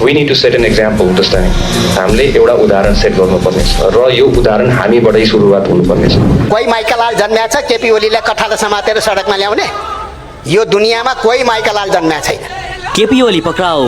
We need to set an example जस्तै हामीले एउटा उदाहरण सेट गर्नुपर्ने छ र यो उदाहरण हामीबाटै सुरुवात हुनुपर्ने छ। कोही माइकलाल जन्म्या छ केपी ओलीलाई कठालो समातेर सडकमा ल्याउने? यो दुनियाँमा कोही माइकलाल जन्म्या छैन। केपी ओली पक्राउ।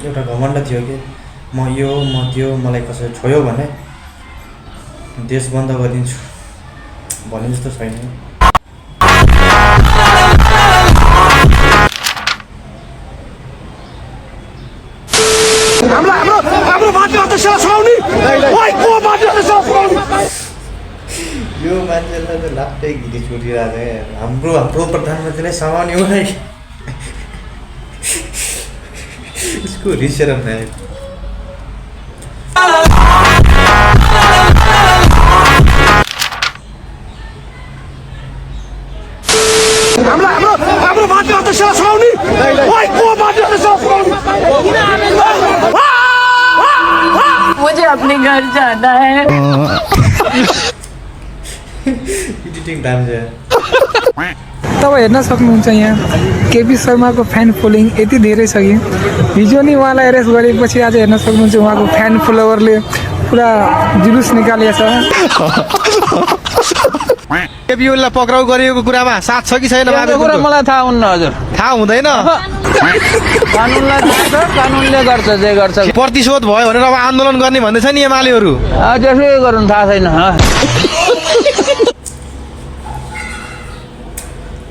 एउटा घमण्ड थियो कि म यो म त्यो मलाई कसैले छोयो भने देश बन्द गरिदिन्छु भन्ने जस्तो छैन। यो मान्छेलाई त लाप्टै गीत छुटिरहेको हाम्रो प्रधानमन्त्रीलाई समाउने हो है। इसको रिसरम है। मुझे अपने घर जाना है। एडिटिङ टाइम चाहिँ तपाईँ हेर्न सक्नुहुन्छ यहाँ केपी शर्माको फ्यान फलोइङ यति धेरै छ कि हिजो नि उहाँलाई एरेस्ट गरेपछि आज हेर्न सक्नुहुन्छ उहाँको फ्यान फलोवरले पुरा जुलुस निकालेको छ। केपी ओलीलाई पक्राउ गरिएको कुरामा साथ छ कि छैन? कुरा मलाई थाहा हुन्न हजुर। थाहा हुँदैन। कानुनलाई थाहा छ, कानुनले गर्छ जे गर्छ। प्रतिशोध भयो भनेर अब आन्दोलन गर्ने भन्दैछ नि एमालेहरू। त्यसै गर्नु थाहा छैन।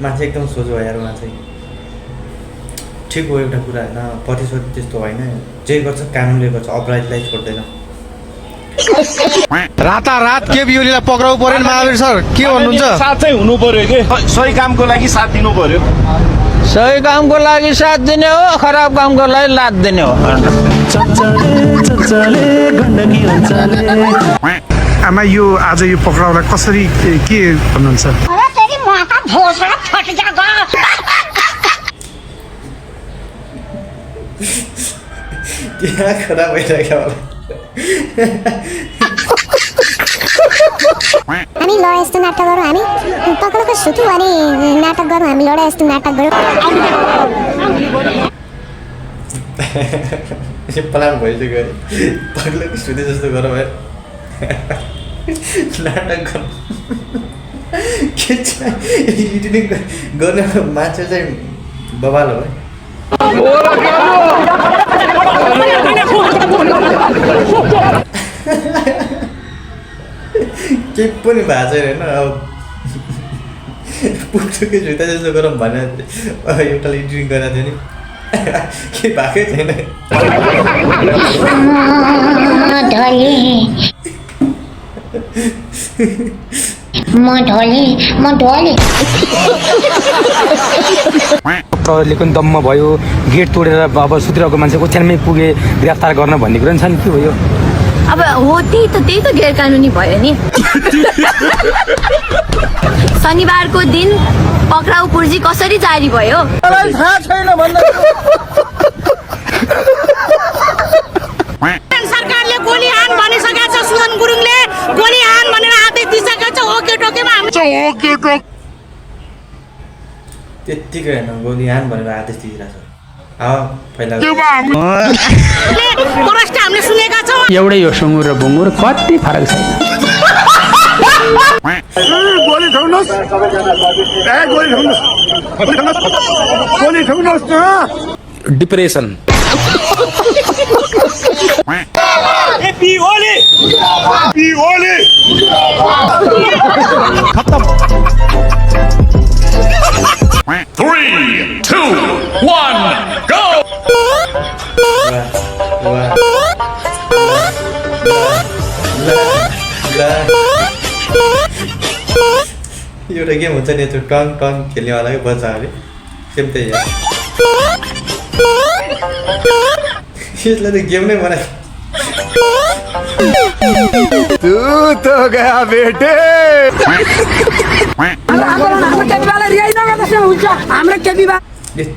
मान्छे एकदम सोझो यार मान्छे। ठिक हो एउटा कुरा होइन, प्रतिशोध त्यस्तो होइन, जे गर्छ कानुनले गर्छ, अपराधीलाई छोड्दैन। रातारात केपी ओलीलाई पक्राउ पर्यो नि महावीर सर, के भन्नुहुन्छ? साथै हुनु पर्यो कि सही कामको लागि साथ दिनु पर्यो। सही कामको लागि साथ दिने हो, खराब कामको लागि लात दिने हो। आमा यो आज यो पक्राउलाई कसरी के भन्नुहुन्छ? त्यहाँ खराब भइरहेको होला। हामी ल यस्तो नाटक गरौँ, हामी पक्राउको सुत्यौँ अनि नाटक गरौँ, हामी लडा यस्तो नाटक गरौँ। प्लान भइसक्यो अरे पक्राउको सुते जस्तो गरौँ है। नाटक गरौँ के चाहिँ एडिटिङ गर्ने मान्छे चाहिँ बवाल हो है। केही पनि भएको छैन होइन। अब पुग्छुकै जुत्ता जस्तो गरौँ भने एउटाले एडिटिङ गरेको थियो नि केही भएकै छैन। प्रहरीले पनि दम्म भयो, गेट तोडेर अब सुतिरहेको मान्छे ओछ्यानमै पुगे गिरफ्तार गर्न भन्ने कुरा नि छ नि। के भयो अब हो त्यही त गैर कानुनी भयो नि। शनिबारको दिन पक्राउ पूर्जी कसरी जारी भयो? थाहा छैन भन्दा सरकारले गोली हान भनिसकेको छ। सुमन गुरुङले गोली हान भनेर आदेश दिइसकेको छ। ओके टोकेमा त्यत्तिकै होइन, गोली हान भनेर आदेश दिइरहेको छ। हामीले सुनेका छौँ। एउटै हो सुँगुर र बुङ्गुर, कति फरक छैन। गोली ठोक्नुहोस्, गोली ठोक्नुहोस् न। डिप्रेसन खत्म। 3, 2, 1, go! एउटा गेम हुन्छ नि त्यो टङ टङ खेल्नेवालाकै बच्चाहरूले सेम त्यही हो। यसलाई त गेम नै बनायो। तू तो गया बेटे।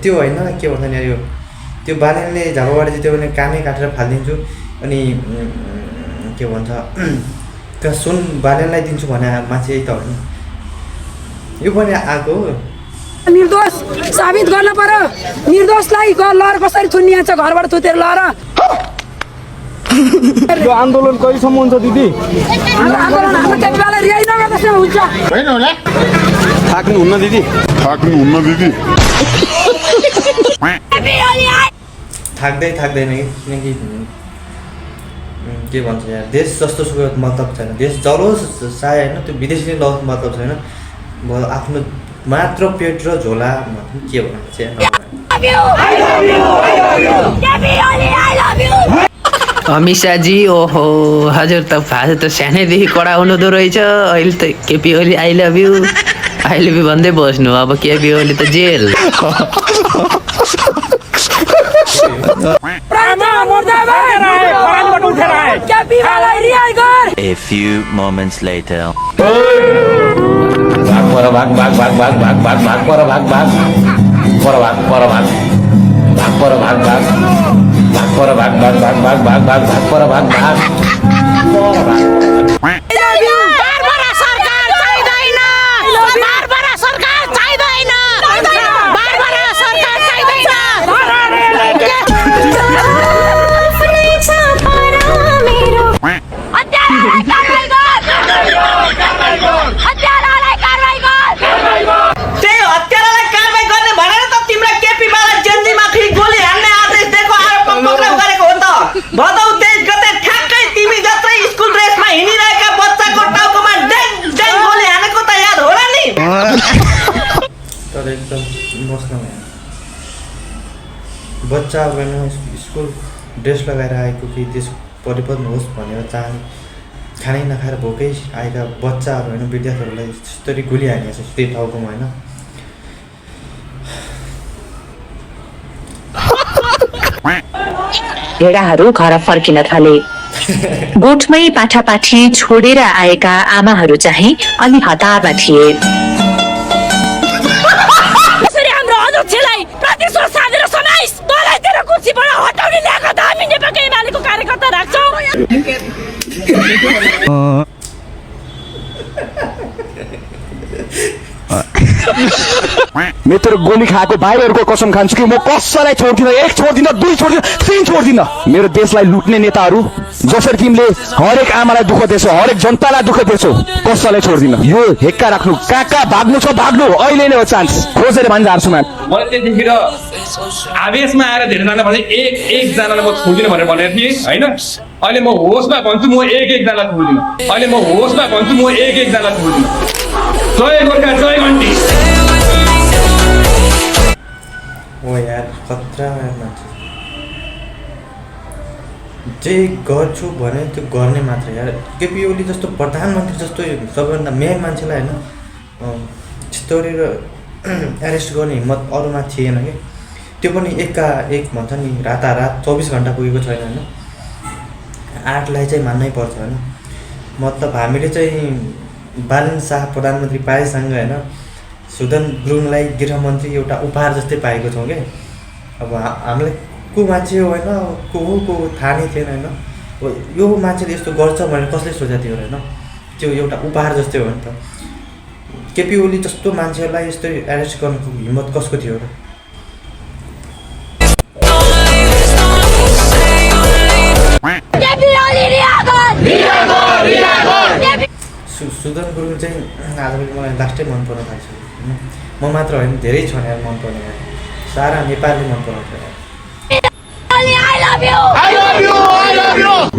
त्यो होइन के भन्छ नि यो त्यो बालेनले झापाबाट जित्यो भने कानै काटेर फालिदिन्छु अनि के भन्छ त्यो सुन बालेनलाई दिन्छु भने मान्छे यही त हो नि। यो पनि आएको हो। निर्दोष साबित गर्न पर्यो। निर्दोषलाई लहर कसरी थुनिन्छ घरबाट थुतेर लहर यो आन्दोलन कहिलेसम्म हुन्छ दिदी आन्दोलन हाम्रो केपीलाई रिहाई नगर्दासम्म हुन्छ होइन होला थाक्नु हुन्न दिदी थाक्दैन किनकि के भन्छ यार देश जस्तो सुकै मतलब छैन देश जलोस् चाहे होइन त्यो विदेशीले लस मतलब छैन आफ्नो मात्र पेट र झोला के भन्नु चाहिँ अमित शाहजी ओहो हजुर त भाषा त सानैदेखि कडा हुनुहुँदो रहेछ अहिले त KP Oli I love you भन्दै बस्नु अब केपी ओली त jail A few moments later. भदौ 23 गते ठ्याक्कै तिमी जत्रै स्कुल ड्रेसमा हिँडिरहेका बच्चाको टाउकोमा ड्याङ ड्याङ गोली हानेको त याद होला नि तर एकदम बस्न बच्चा होइन स्कुल ड्रेस लगाएर आएको कि देश परिवर्तन होस् भनेर चाहने खानै नखाएर भोकै आएका बच्चाहरू होइन विद्यार्थीहरूलाई त्यसरी गोली हानेको छ त्यही टाउकोमा होइन भेडाहरू घर फर्किन थाले गोठमै पाठापाठी छोडेर आएका आमाहरू चाहिँ अलि हतारमा थिए हाम्रो अध्यक्षलाई प्रतिशोध साधेर समाइस तँलाई तेरो कुर्सीबाट हटाउने ल्याएको त हामी नेपालको एमालेको कार्यकर्ता राख्छौँ म तेरो गोली खाएको भाइहरूको कसम खान्छु कि म कसैलाई छोड्दिनँ 1 छोड्दिनँ 2 छोड्दिनँ 3 छोड्दिनँ मेरो देशलाई लुट्ने नेताहरू जसरी तिमीले हरेक आमालाई दुःख दिएछौ हरेक जनतालाई दुःख दिएछौ कसैलाई छोड्दिनँ यो हेक्का राख्नु कहाँ भाग्नु छ भाग्नु अहिले नै हो चान्स खोजेर भन्छ हार्छु मलाई त्यतिखेर आवेशमा आएर धेरैजना भने एकजनालाई म छोड्दिनँ भनेर भनेको थिएँ होइन अहिले म होसमा भन्छु म एकजनालाई छोड्दिनँ अहिले म होसमा भन्छु म एकजनालाई छोड्दिनँ जय गोर्खा जय घन्टी ओ यार खतरा मान्छे जे गर्छु भने त्यो गर्ने मात्र यार केपी ओली जस्तो प्रधानमन्त्री जस्तो सबैभन्दा मेन मान्छेलाई होइन चितौरेर एरेस्ट गर्ने हिम्मत अरूमा थिएन कि त्यो पनि एक भन्छ नि रातारात 24 घन्टा पुगेको छैन होइन आर्टलाई चाहिँ मान्नै पर्छ होइन मतलब हामीले चाहिँ बालन शाह प्रधानमन्त्री पाएसँग होइन सुदन गुरुङलाई गृहमन्त्री एउटा उपहार जस्तै पाएको छौँ क्या अब हामीलाई को मान्छे हो होइन को थाहा नै थिएन होइन यो मान्छेले यस्तो गर्छ भनेर कसले सोचेको थियो होइन त्यो एउटा उपहार जस्तै हो नि त केपी ओली जस्तो मान्छेहरूलाई यस्तो एरेस्ट गर्नुको हिम्मत कसको थियो र सुदन गुरुङ चाहिँ आजभोलि मलाई लास्टै मन पर्न थाल्छ होइन म मात्र होइन धेरै छन् यार मन पर्ने सारा नेपालले मन पराउँछ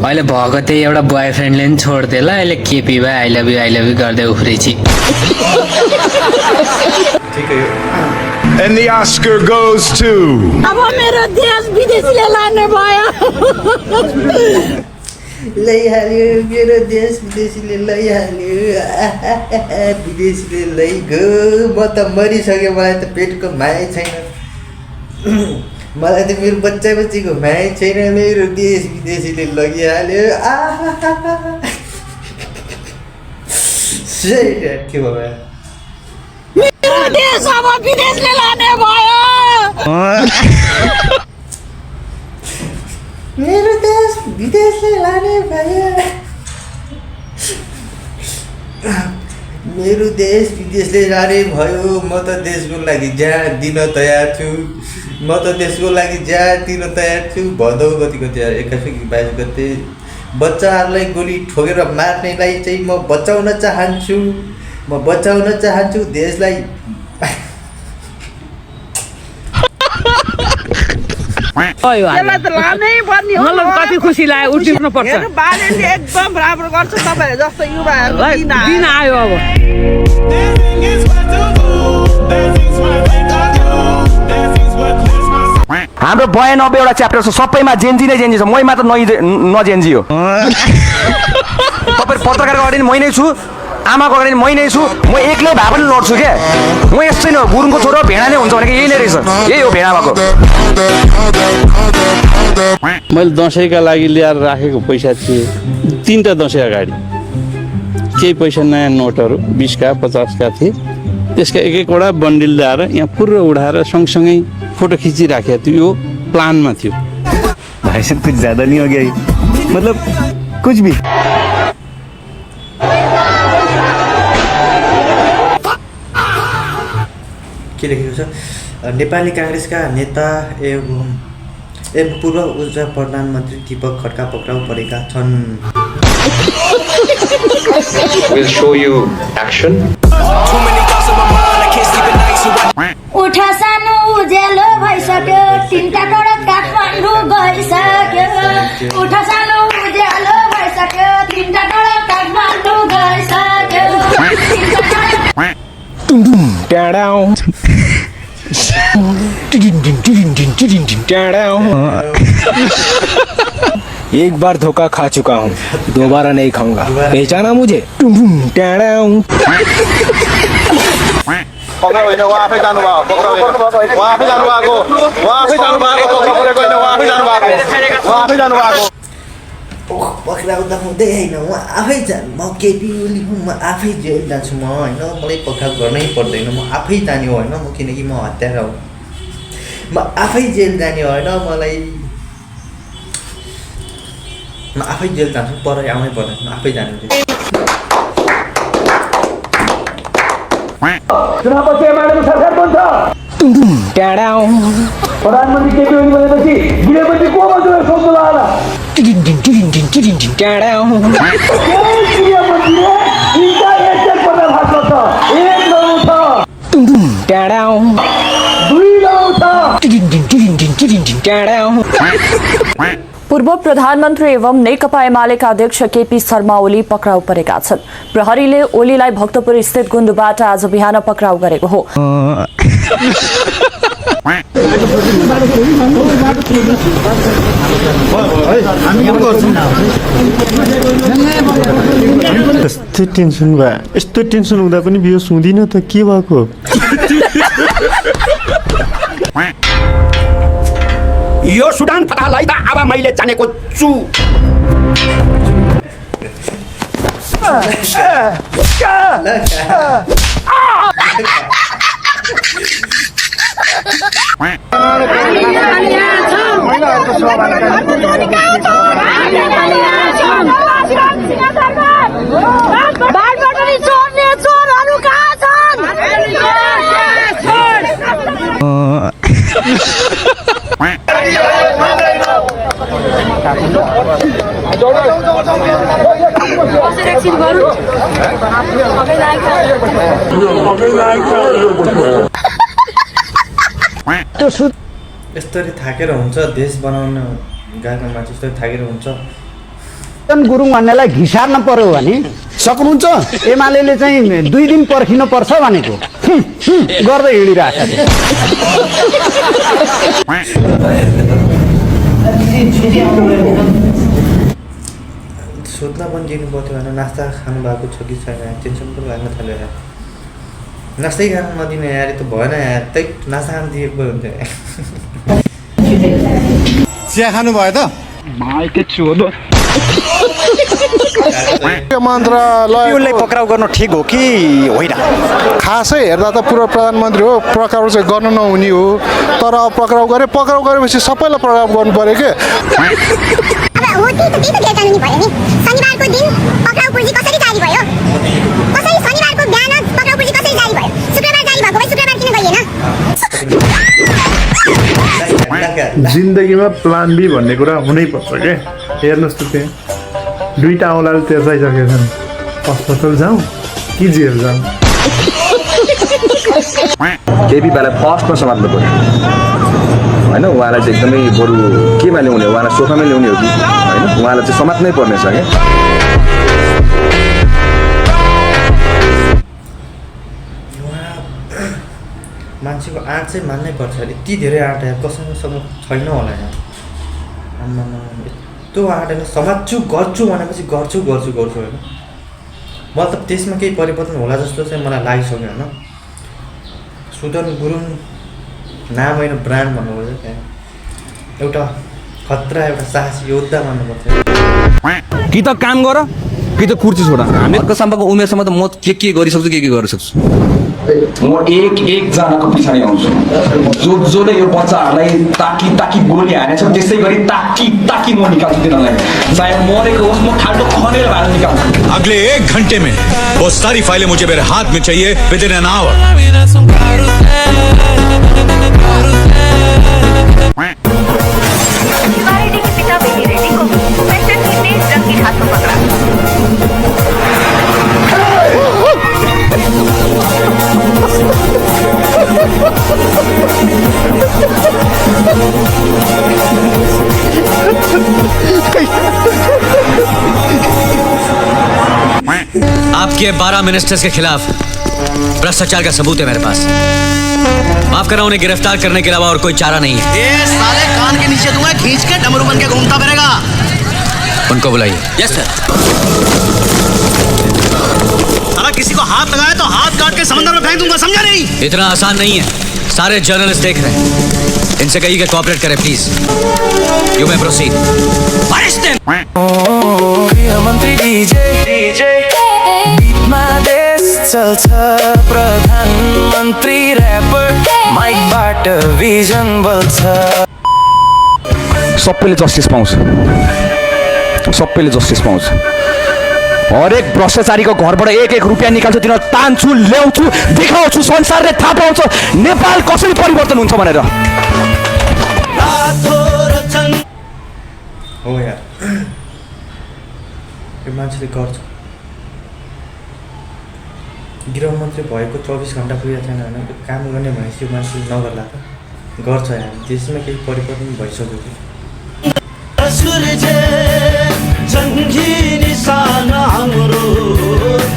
अहिले भएको त्यही एउटा बोयफ्रेन्डले पनि छोड्थ्यो ल अहिले केपी भाइ आई लभ यु गर्दै उफ्रेछि ठिकै हो And the Oscar goes to अब मेरो देश विदेशीले लाने भयो लैहाल्यो मेरो देश विदेशीले लैहाल्यो विदेशीले लैगो म त मरिसक्यो मलाई त पेटको माया छैन मलाई त मेरो बच्चाको माया छैन मेरो देश विदेशीले लगिहाल्यो के भयो मेरो देश अब विदेशले लाने भयो मेरो देश विदेशले लाने भयो मेरो देश विदेशले जाने भयो म त देशको लागि ज्यान दिन तयार छु म त देशको लागि ज्यान दिन तयार छु भदौ गतिको 21 गते बच्चाहरूलाई गोली ठोकेर मार्नेलाई चाहिँ म बचाउन चाहन्छु देशलाई कति खुसी लाग्यो उठ्नु पर्छ एकदम राम्रो गर्छ तपाईहरु जस्तो युवाहरु दिन आयो अब हाम्रो 92 वटा च्याप्टर छ सबैमा जेन्जी नै जेन्जी छ मै मात्र नजेन्जी हो तपाईहरु पत्रकारको अगाडि मै नै छु आमाको अगाडि मै नै छु म एक्लै भए पनि लड्छु के म यस्तै न गुरुङको छोरो भेडा नै हुन्छ भनेको यही नै रहेछ यही हो भेडा भएको मैले दसैँका लागि ल्याएर राखेको पैसा थिए 3टा दसैँ अगाडि केही पैसा नयाँ नोटहरू 20 का 50 का थिए त्यसका एक एकवटा बन्डिल ल्याएर यहाँ पुरो उडाएर सँगसँगै फोटो खिचिराखेको थियो यो प्लानमा थियो भाइ साहब कुछ ज्यादा नहीं हो गया मतलब कुछ भी के लेखेको छ नेपाली कांग्रेसका नेता एवं पूर्व ऊर्जा प्रधानमन्त्री दीपक खड्का पक्राउ परेका छन् We'll show you action. उठा सानो उज्यालो भइसक्यो तिनटा टोडा काठमाडौँ गइसक्यो उठा सानो उज्यालो भइसक्यो तिनटा टोडा काठमाडौँ गइसक्यो एक बार धोखा खा चुका हूँ दोबारा नहीं खाऊंगा पहचाना मुझे पक्राउँदा हुँदै होइन म आफै जानु म केपी ओली हुँ म आफै जेल जान्छु म होइन मलाई पक्राउ गर्नै पर्दैन म आफै जाने होइन म किनकि म हत्यारा हो म आफै जेल जाने होइन मलाई म आफै जेल जान्छु पर आउनै पर्दैन म आफै जान्छु चुनावपछि एमालेको सरकार बन्छ प्रधानमन्त्री केपी ओली भनेपछि गिरेपछि को भन्छ सोच्नु होला पूर्व प्रधानमन्त्री एवं नेकपा एमालेका अध्यक्ष केपी शर्मा ओली पक्राउ परेका छन् प्रहरीले ओलीलाई भक्तपुर स्थित गुन्डुबाट आज बिहान पक्राउ गरेको हो यस्तो टेन्सन भयो यस्तो टेन्सन हुँदा पनि बियो सुन्दिन त के भएको यो सुडान फटालाई त अब मैले जानेको छु यस्तरी थाकेर हुन्छ देश बनाउन गएको मान्छे यस्तरी थाकेर हुन्छ गुरुङ भन्नेलाई घिसार्न पर्यो भने सक्नुहुन्छ एमालेले चाहिँ 2 दिन पर्खिनु पर्छ भनेको गर्दै हिँडिरहेको सोध्न पनि दिनु पर्थ्यो भने नास्ता खानु भएको छ कि छैन टेन्सन पनि लाग्न थाल्यो यार नास्तै खानु नदिने यार त भएन यार त्यही नास्ता खानु दिएको हुन्छ चिया खानु भयो त मन्त्रालयलाई पक्राउ गर्न ठिक हो कि होइन खासै हेर्दा त पूर्व प्रधानमन्त्री हो पक्राउ चाहिँ गर्न नहुने हो तर अब पक्राउ गरेपछि सबैलाई पक्राउ गर्नु पर्यो के शनिबारको दिन पक्राउ पुर्जी कसरी जारी भयो कसरी शनिबारको बिहान जिन्दगीमा प्लान बी भन्ने कुरा हुनैपर्छ क्या हेर्नुहोस् त त्यहाँ दुईवटा औँलाले तेर्साइसकेका छन् अस्पताल जाउँ कि जेल जाउँ केपी पालाई फर्स्टमा समात्नु पर्यो होइन उहाँलाई चाहिँ एकदमै बरु केमा ल्याउने हो उहाँलाई सोफामै ल्याउने हो कि होइन उहाँलाई चाहिँ समात्नै पर्नेछ क्या मान्छेको आँट चाहिँ मान्नै पर्छ यति धेरै आँट यहाँ कसैसँग छैन होला यहाँ आम्मामा यस्तो आँट होइन समात्छु गर्छु भनेपछि गर्छु होइन मलाई त त्यसमा केही परिवर्तन होला जस्तो चाहिँ मलाई लागिसक्यो होइन सुदन गुरुङ नाम होइन ब्रान्ड भन्नुपर्छ त्यहाँ एउटा खतरा एउटा साहसी योद्धा मान्नुपर्छ कि त काम गर कि त कुर्सी छोड हामी अर्कोसम्मको उमेरसम्म त म के गरिसक्छु के गर्न सक्छु म एकजनाको पछाडि आउँछु जसले यो बच्चाहरूलाई ताकी गोली हानेछ त्यसै गरी ताकी म निकाल्छु तिनीहरूलाई चाहे मरेको होस् म खाल्डो खनेर भएर निकाल्छु अगले 1 घंटे में वो सारी फाइलें मुझे मेरे हाथ में चाहिए विदिन एन आवर आपके 12 मिनिस्टर्स के खिलाफ भ्रष्टाचार का सबूत है मेरे पास माफ करा उन्हें गिरफ्तार करने के अलावा और कोई चारा नहीं है ये साले कान के नीचे दूंगा खींच के डमरू बन के घूमता फिरेगा उनको बुलाइए यस सर साला किसी को हाथ लगाया तो हाथ काट के समंदर में फेंक दूंगा समझा नहीं इतना आसान नहीं है सारे जर्नलिस्ट देख रहे हैं इनसे कहिए कि कोऑपरेट करें प्लीज यू मे प्रोसीड गृहमन्त्री डीजे बीचमा देश चल्छ प्रधानमन्त्री र्यापर माइकबाट भिजन बल्छ सबैले जस्टिस पाउँछ हरेक भ्रष्टाचारीको घरबाट 1 रुपियाँ निकाल्छु तिनीहरू तान्छु ल्याउँछु देखाउँछु संसारले थाहा पाउँछ नेपाल कसरी परिवर्तन हुन्छ भनेर हो यार यो मान्छेले गर्छ गृहमन्त्री भएको 24 घन्टा पुगेको छैन होइन काम गर्ने भनेपछि यो मान्छेले नगर्ला त गर्छ यार देशमा केही परिवर्तन भइसक्यो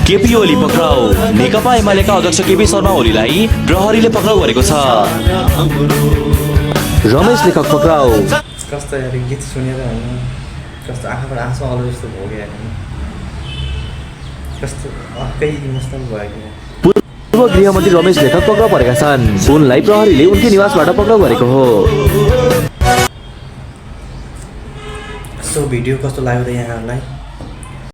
केपी ओली पक्राउ नेकपा एमालेका अध्यक्ष केपी शर्मा ओलीलाई प्रहरीले पक्राउ गरेको छ रमेश लेखक पक्राउ कस्तो यार गीत सुनेर होइन कस्तो आँखाबाट आँसु आउनु जस्तो भयो क्या कस्तो अर्कै इमोसनल भयो क्या पूर्व गृहमन्त्री रमेश लेखक पक्राउ परेका छन् उनलाई प्रहरीले उनकै निवासबाट पक्राउ गरेको हो कस्तो भिडियो कस्तो लाग्यो त यहाँहरूलाई